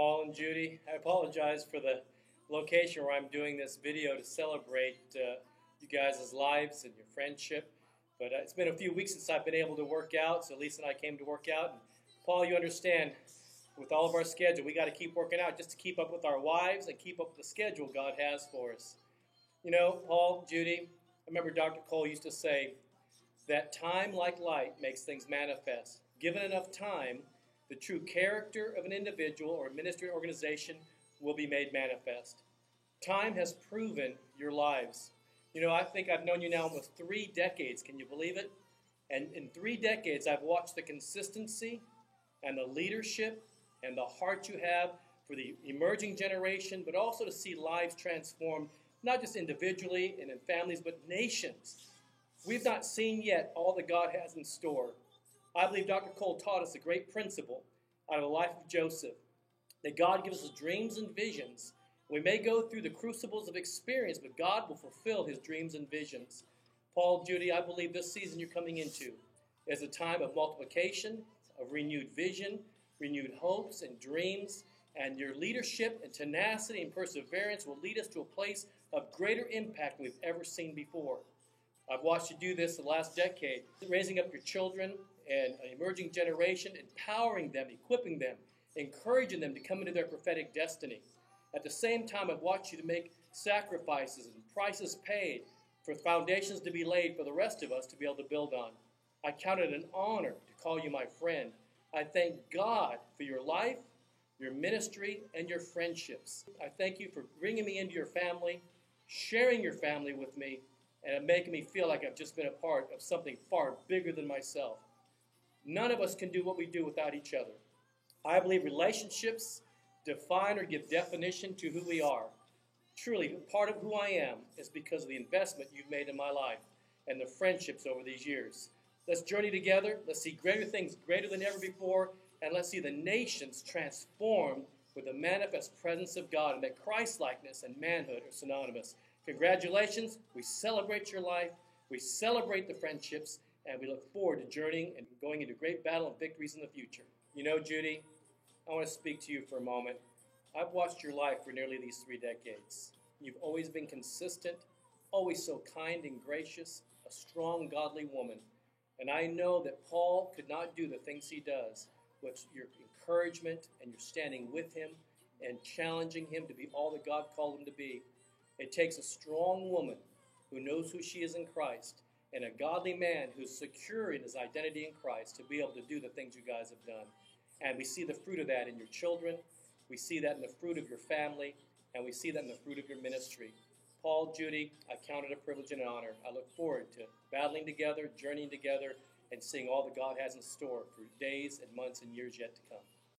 Paul and Judy. I apologize for the location where I'm doing this video to celebrate you guys' lives and your friendship. But it's been a few weeks since I've been able to work out, so Lisa and I came to work out. And Paul, you understand, with all of our schedule, we got to keep working out just to keep up with our wives and keep up with the schedule God has for us. You know, Paul, Judy, I remember Dr. Cole used to say that time, like light, makes things manifest. Given enough time, the true character of an individual or ministry or organization will be made manifest. Time has proven your lives. You know, I think I've known you now almost 3 decades. Can you believe it? And in 3 decades, I've watched the consistency and the leadership and the heart you have for the emerging generation, but also to see lives transformed, not just individually and in families, but nations. We've not seen yet all that God has in store. I believe Dr. Cole taught us a great principle out of the life of Joseph, that God gives us dreams and visions. We may go through the crucibles of experience, but God will fulfill his dreams and visions. Paul, Judy, I believe this season you're coming into is a time of multiplication, of renewed vision, renewed hopes and dreams, and your leadership and tenacity and perseverance will lead us to a place of greater impact than we've ever seen before. I've watched you do this the last decade, raising up your children and an emerging generation, empowering them, equipping them, encouraging them to come into their prophetic destiny. At the same time, I've watched you to make sacrifices and prices paid for foundations to be laid for the rest of us to be able to build on. I count it an honor to call you my friend. I thank God for your life, your ministry, and your friendships. I thank you for bringing me into your family, sharing your family with me, and making me feel like I've just been a part of something far bigger than myself. None of us can do what we do without each other. I believe relationships define or give definition to who we are. Truly, part of who I am is because of the investment you've made in my life and the friendships over these years. Let's journey together. Let's see greater things, greater than ever before, and let's see the nations transformed with the manifest presence of God, and that Christ-likeness and manhood are synonymous. Congratulations. We celebrate your life. We celebrate the friendships, and we look forward to journeying and going into great battle and victories in the future. You know, Judy, I want to speak to you for a moment. I've watched your life for nearly these 3 decades. You've always been consistent, always so kind and gracious, a strong, godly woman. And I know that Paul could not do the things he does with your encouragement and your standing with him and challenging him to be all that God called him to be. It takes a strong woman who knows who she is in Christ and a godly man who's secure in his identity in Christ to be able to do the things you guys have done. And we see the fruit of that in your children. We see that in the fruit of your family. And we see that in the fruit of your ministry. Paul, Judy, I count it a privilege and an honor. I look forward to battling together, journeying together, and seeing all that God has in store for days and months and years yet to come.